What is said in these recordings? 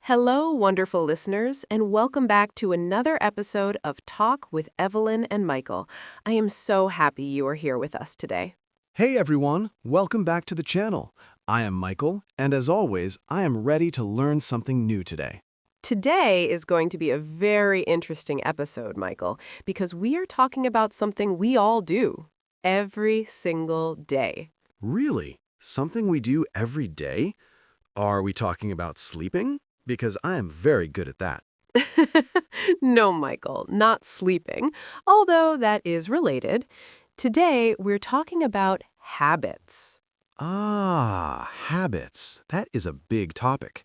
Hello, wonderful listeners, and welcome back to another episode of Talk with Evelyn and Michael. I am so happy you are here with us today. Hey everyone, welcome back to the channel. I am Michael, and as always, I am ready to learn something new today. Today is going to be a very interesting episode, Michael, because we are talking about something we all do every single day. Really? Something we do every day? Are we talking about sleeping? Because I am very good at that. No, Michael, not sleeping, although that is related. Today, we're talking about habits. Habits. That is a big topic.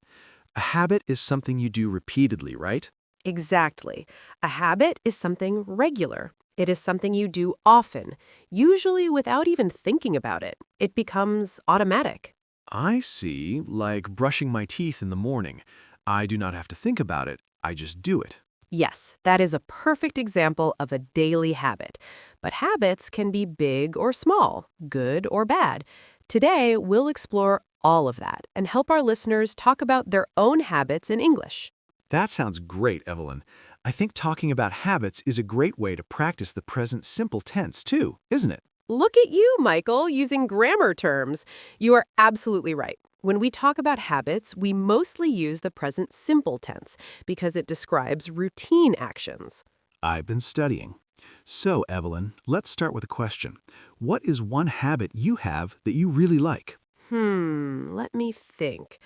A habit is something you do repeatedly, right? Exactly. A habit is something regular. It is something you do often, usually without even thinking about it. It becomes automatic. I see, like brushing my teeth in the morning. I do not have to think about it, I just do it. Yes, that is a perfect example of a daily habit. But habits can be big or small, good or bad. Today, we'll explore all of that and help our listeners talk about their own habits in English. That sounds great, Evelyn. I think talking about habits is a great way to practice the present simple tense, too, isn't it? Look at you, Michael, using grammar terms. You are absolutely right. When we talk about habits, we mostly use the present simple tense because it describes routine actions. I've been studying. So, Evelyn, let's start with a question. What is one habit you have that you really like? Let me think.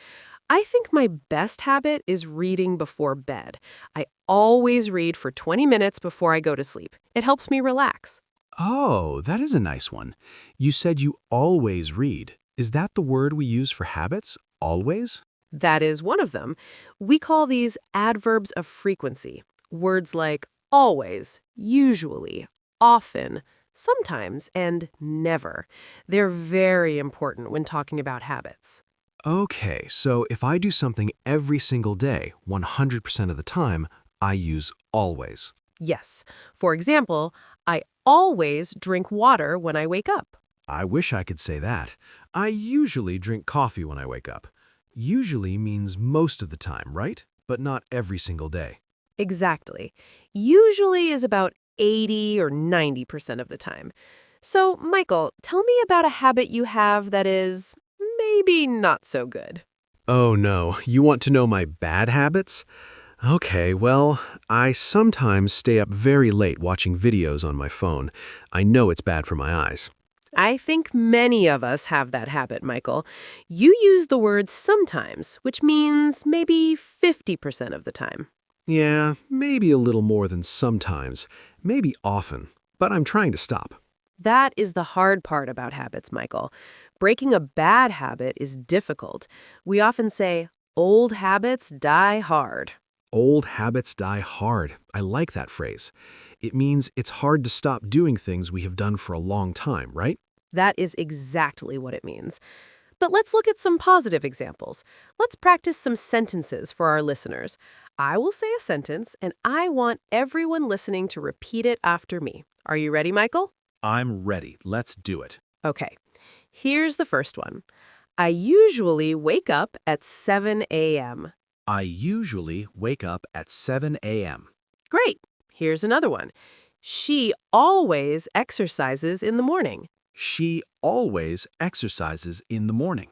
I think my best habit is reading before bed. I always read for 20 minutes before I go to sleep. It helps me relax. Oh, that is a nice one. You said you always read. Is that the word we use for habits? Always? That is one of them. We call these adverbs of frequency. Words like always, usually, often, sometimes, and never. They're very important when talking about habits. Okay, so if I do something every single day, 100% of the time, I use always. Yes. For example, I always drink water when I wake up. I wish I could say that. I usually drink coffee when I wake up. Usually means most of the time, right? But not every single day. Exactly. Usually is about 80 or 90% of the time. So, Michael, tell me about a habit you have that is maybe not so good. Oh no, you want to know my bad habits? Okay, well, I sometimes stay up very late watching videos on my phone. I know it's bad for my eyes. I think many of us have that habit, Michael. You use the word sometimes, which means maybe 50% of the time. Yeah, maybe a little more than sometimes, maybe often, but I'm trying to stop. That is the hard part about habits, Michael. Breaking a bad habit is difficult. We often say, old habits die hard. Old habits die hard. I like that phrase. It means it's hard to stop doing things we have done for a long time, right? That is exactly what it means. But let's look at some positive examples. Let's practice some sentences for our listeners. I will say a sentence, and I want everyone listening to repeat it after me. Are you ready, Michael? I'm ready. Let's do it. Okay. Here's the first one. I usually wake up at 7 a.m. I usually wake up at 7 a.m. Great. Here's another one. She always exercises in the morning. She always exercises in the morning.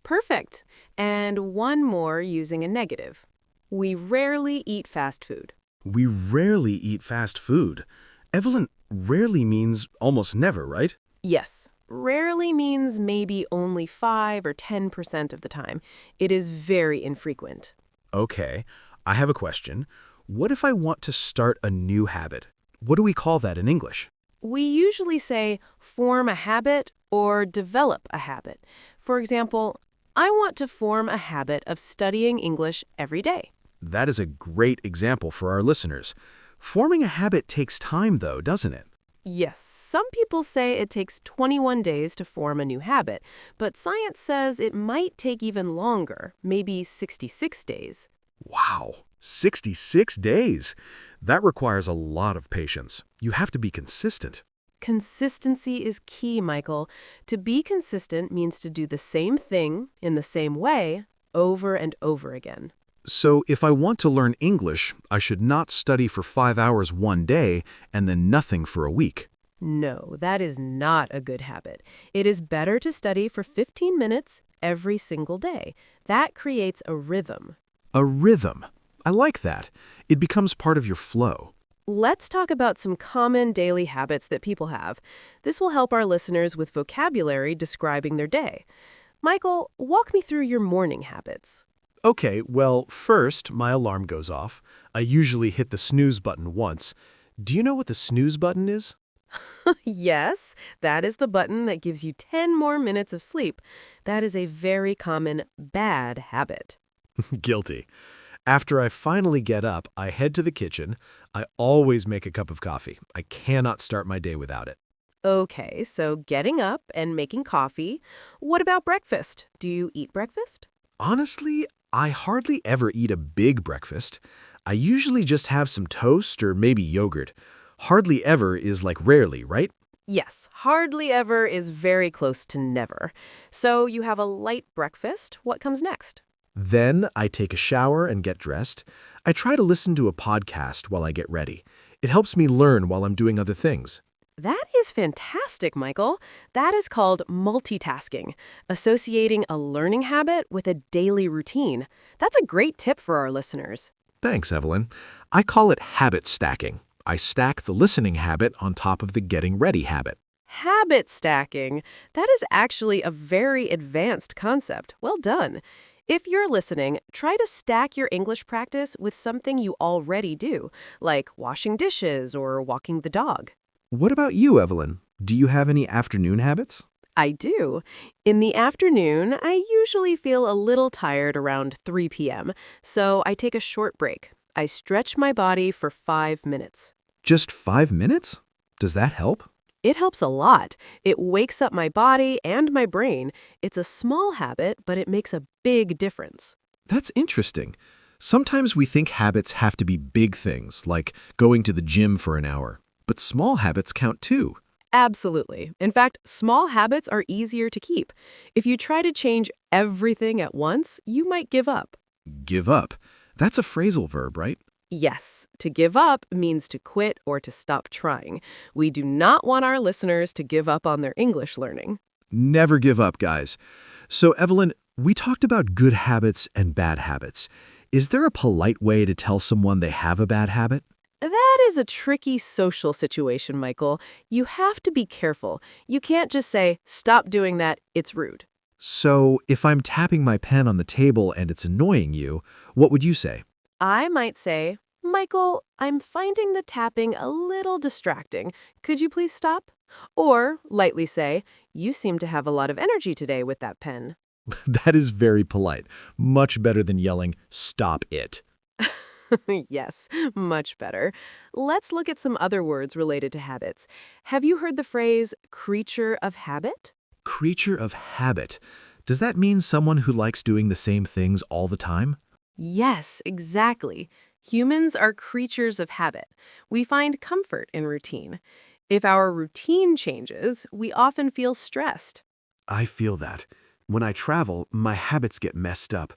Perfect. And one more using a negative. We rarely eat fast food. We rarely eat fast food. Evelyn, rarely means almost never, right? Yes. Rarely means maybe only 5 or 10% of the time. It is very infrequent. Okay, I have a question. What if I want to start a new habit? What do we call that in English? We usually say form a habit or develop a habit. For example, I want to form a habit of studying English every day. That is a great example for our listeners. Forming a habit takes time, though, doesn't it? Yes, some people say it takes 21 days to form a new habit, but science says it might take even longer, maybe 66 days. Wow, 66 days. That requires a lot of patience. You have to be consistent. Consistency is key, Michael. To be consistent means to do the same thing in the same way over and over again. So if I want to learn English, I should not study for 5 hours one day and then nothing for a week. No, that is not a good habit. It is better to study for 15 minutes every single day. That creates a rhythm. A rhythm. I like that. It becomes part of your flow. Let's talk about some common daily habits that people have. This will help our listeners with vocabulary describing their day. Michael, walk me through your morning habits. Okay, well, first, my alarm goes off. I usually hit the snooze button once. Do you know what the snooze button is? Yes, that is the button that gives you 10 more minutes of sleep. That is a very common bad habit. Guilty. After I finally get up, I head to the kitchen. I always make a cup of coffee. I cannot start my day without it. Okay, so getting up and making coffee. What about breakfast? Do you eat breakfast? Honestly, I hardly ever eat a big breakfast. I usually just have some toast or maybe yogurt. Hardly ever is like rarely, right? Yes, hardly ever is very close to never. So you have a light breakfast. What comes next? Then I take a shower and get dressed. I try to listen to a podcast while I get ready. It helps me learn while I'm doing other things. That is fantastic, Michael. That is called multitasking, associating a learning habit with a daily routine. That's a great tip for our listeners. Thanks, Evelyn. I call it habit stacking. I stack the listening habit on top of the getting ready habit. Habit stacking. That is actually a very advanced concept. Well done. If you're listening, try to stack your English practice with something you already do, like washing dishes or walking the dog. What about you, Evelyn? Do you have any afternoon habits? I do. In the afternoon, I usually feel a little tired around 3 p.m., so I take a short break. I stretch my body for 5 minutes. Just 5 minutes? Does that help? It helps a lot. It wakes up my body and my brain. It's a small habit, but it makes a big difference. That's interesting. Sometimes we think habits have to be big things, like going to the gym for an hour. But small habits count too. Absolutely. In fact, small habits are easier to keep. If you try to change everything at once, you might give up. Give up. That's a phrasal verb, right? Yes, to give up means to quit or to stop trying. We do not want our listeners to give up on their English learning. Never give up, guys. So, Evelyn, we talked about good habits and bad habits. Is there a polite way to tell someone they have a bad habit? That is a tricky social situation, Michael. You have to be careful. You can't just say, stop doing that, it's rude. So, if I'm tapping my pen on the table and it's annoying you, what would you say? I might say, Michael, I'm finding the tapping a little distracting. Could you please stop? Or lightly say, you seem to have a lot of energy today with that pen. That is very polite. Much better than yelling, "Stop it." Yes, much better. Let's look at some other words related to habits. Have you heard the phrase creature of habit? Creature of habit. Does that mean someone who likes doing the same things all the time? Yes, exactly. Humans are creatures of habit. We find comfort in routine. If our routine changes, we often feel stressed. I feel that. When I travel, my habits get messed up.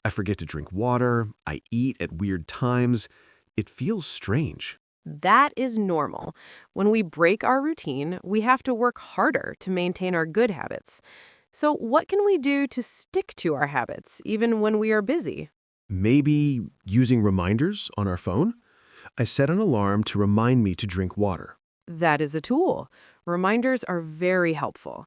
I forget to drink water, I eat at weird times. It feels strange. That is normal. When we break our routine, we have to work harder to maintain our good habits. So what can we do to stick to our habits, even when we are busy? Maybe using reminders on our phone? I set an alarm to remind me to drink water. That is a tool. Reminders are very helpful.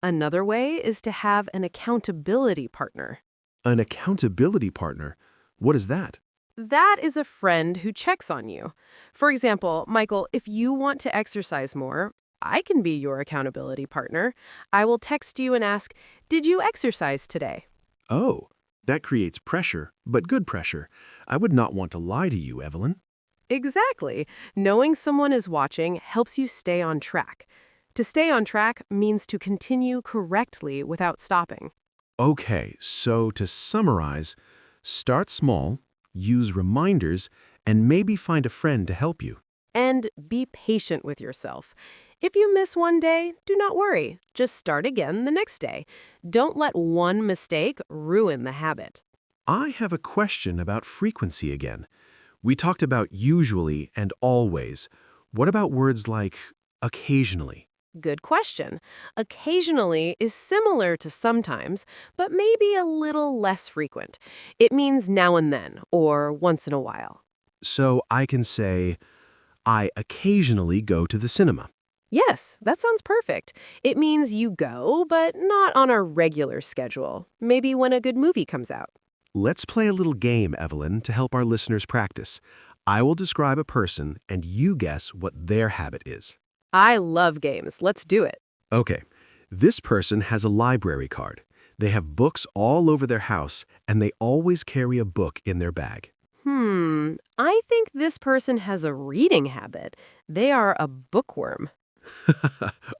Another way is to have an accountability partner. An accountability partner? What is that? That is a friend who checks on you. For example, Michael, if you want to exercise more, I can be your accountability partner. I will text you and ask, did you exercise today? Oh, that creates pressure, but good pressure. I would not want to lie to you, Evelyn. Exactly. Knowing someone is watching helps you stay on track. To stay on track means to continue correctly without stopping. Okay, so to summarize, start small, use reminders, and maybe find a friend to help you. And be patient with yourself. If you miss one day, do not worry. Just start again the next day. Don't let one mistake ruin the habit. I have a question about frequency again. We talked about usually and always. What about words like occasionally? Good question. Occasionally is similar to sometimes, but maybe a little less frequent. It means now and then, or once in a while. So I can say, I occasionally go to the cinema. Yes, that sounds perfect. It means you go, but not on a regular schedule. Maybe when a good movie comes out. Let's play a little game, Evelyn, to help our listeners practice. I will describe a person and you guess what their habit is. I love games. Let's do it. Okay, this person has a library card. They have books all over their house and they always carry a book in their bag. I think this person has a reading habit. They are a bookworm.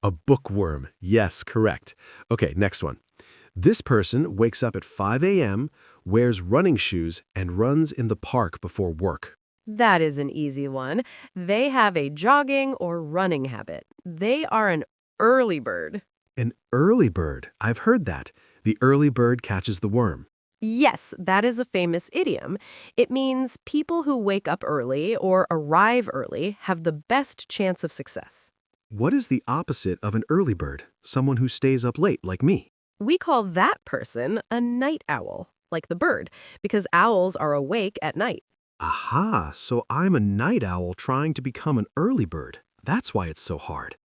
A bookworm. Yes, correct. Okay, next one. This person wakes up at 5 a.m., wears running shoes, and runs in the park before work. That is an easy one. They have a jogging or running habit. They are an early bird. An early bird. I've heard that. The early bird catches the worm. Yes, that is a famous idiom. It means people who wake up early or arrive early have the best chance of success. What is the opposite of an early bird? Someone who stays up late, like me. We call that person a night owl, like the bird, because owls are awake at night. Aha, so I'm a night owl trying to become an early bird. That's why it's so hard.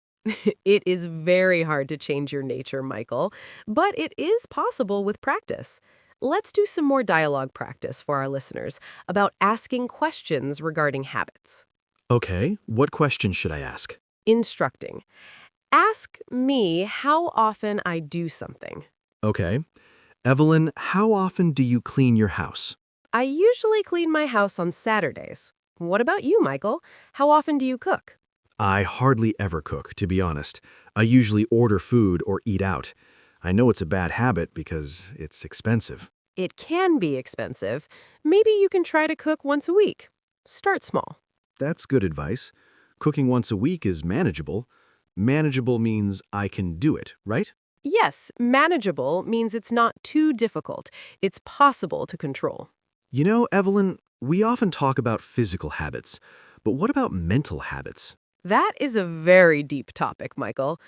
It is very hard to change your nature, Michael, but it is possible with practice. Let's do some more dialogue practice for our listeners about asking questions regarding habits. Okay, what question should I ask? Instructing. Ask me how often I do something. Okay. Evelyn, how often do you clean your house? I usually clean my house on Saturdays. What about you, Michael? How often do you cook? I hardly ever cook, to be honest. I usually order food or eat out. I know it's a bad habit because it's expensive. It can be expensive. Maybe you can try to cook once a week. Start small. That's good advice. Cooking once a week is manageable. Manageable means I can do it, right? Yes, manageable means it's not too difficult. It's possible to control. You know, Evelyn, we often talk about physical habits, but what about mental habits? That is a very deep topic, Michael.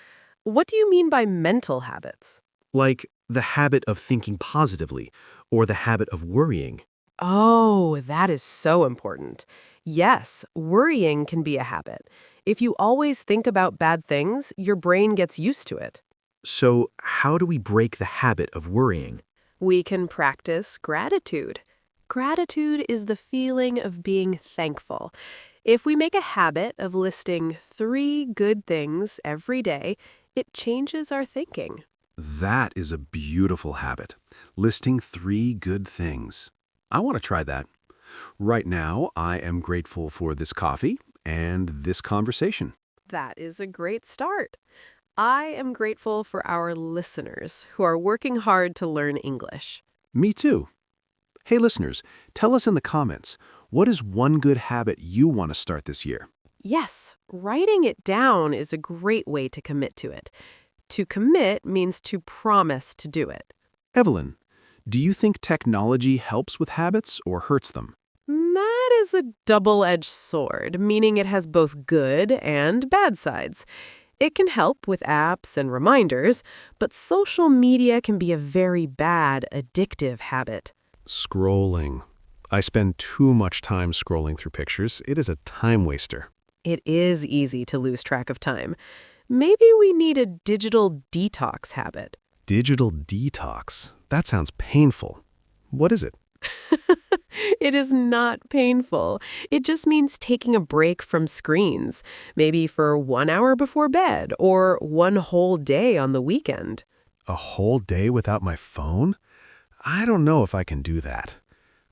What do you mean by mental habits? Like the habit of thinking positively or the habit of worrying. Oh, that is so important. Yes, worrying can be a habit. If you always think about bad things, your brain gets used to it. So, how do we break the habit of worrying? We can practice gratitude. Gratitude is the feeling of being thankful. If we make a habit of listing 3 good things every day, it changes our thinking. That is a beautiful habit. Listing 3 good things. I want to try that. Right now, I am grateful for this coffee and this conversation. That is a great start. I am grateful for our listeners who are working hard to learn English. Me too. Hey listeners, tell us in the comments, what is one good habit you want to start this year? Yes, writing it down is a great way to commit to it. To commit means to promise to do it. Evelyn, do you think technology helps with habits or hurts them? That is a double-edged sword, meaning it has both good and bad sides. It can help with apps and reminders, but social media can be a very bad, addictive habit. Scrolling. I spend too much time scrolling through pictures. It is a time waster. It is easy to lose track of time. Maybe we need a digital detox habit. Digital detox? That sounds painful. What is it? It is not painful. It just means taking a break from screens, maybe for 1 hour before bed or one whole day on the weekend. A whole day without my phone? I don't know if I can do that.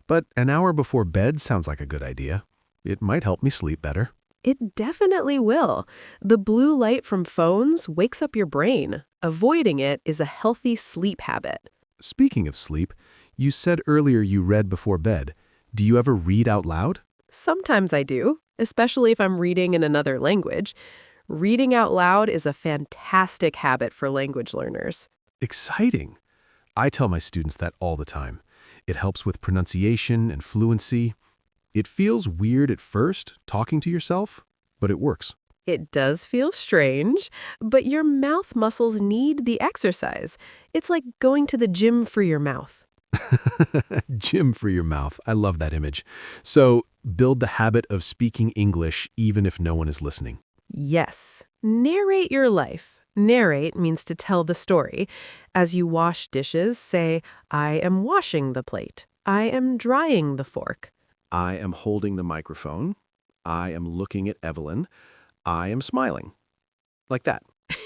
But an hour before bed sounds like a good idea. It might help me sleep better. It definitely will. The blue light from phones wakes up your brain. Avoiding it is a healthy sleep habit. Speaking of sleep, you said earlier you read before bed. Do you ever read out loud? Sometimes I do, especially if I'm reading in another language. Reading out loud is a fantastic habit for language learners. Exciting. I tell my students that all the time. It helps with pronunciation and fluency. It feels weird at first, talking to yourself, but it works. It does feel strange, but your mouth muscles need the exercise. It's like going to the gym for your mouth. Gym for your mouth. I love that image. So, build the habit of speaking English even if no one is listening. Yes. Narrate your life. Narrate means to tell the story. As you wash dishes, say, I am washing the plate. I am drying the fork. I am holding the microphone. I am looking at Evelyn. I am smiling. Like that.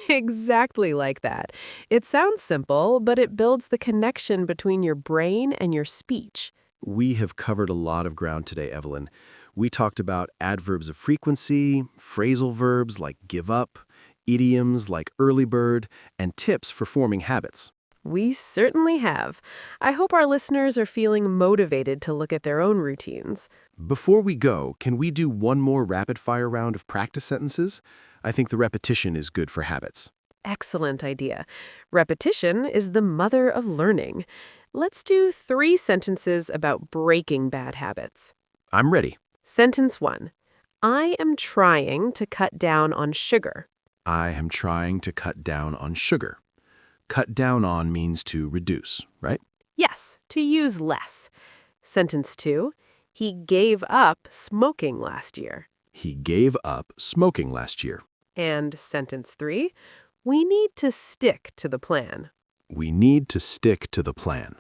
Exactly like that. It sounds simple, but it builds the connection between your brain and your speech. We have covered a lot of ground today, Evelyn. We talked about adverbs of frequency, phrasal verbs like give up, idioms like early bird, and tips for forming habits. We certainly have. I hope our listeners are feeling motivated to look at their own routines. Before we go, can we do one more rapid-fire round of practice sentences? I think the repetition is good for habits. Excellent idea. Repetition is the mother of learning. Let's do 3 sentences about breaking bad habits. I'm ready. Sentence 1. I am trying to cut down on sugar. I am trying to cut down on sugar. Cut down on means to reduce, right? Yes, to use less. Sentence 2. He gave up smoking last year. He gave up smoking last year. And sentence 3. We need to stick to the plan. We need to stick to the plan.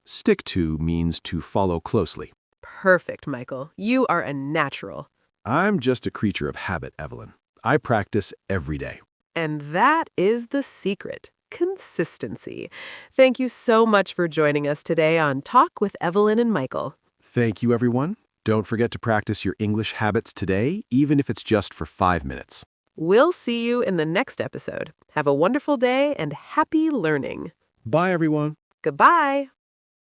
Stick to means to follow closely. Perfect, Michael. You are a natural. I'm just a creature of habit, Evelyn. I practice every day. And that is the secret. Consistency. Thank you so much for joining us today on Talk with Evelyn and Michael. Thank you, everyone. Don't forget to practice your English habits today, even if it's just for 5 minutes. We'll see you in the next episode. Have a wonderful day and happy learning. Bye, everyone. Goodbye.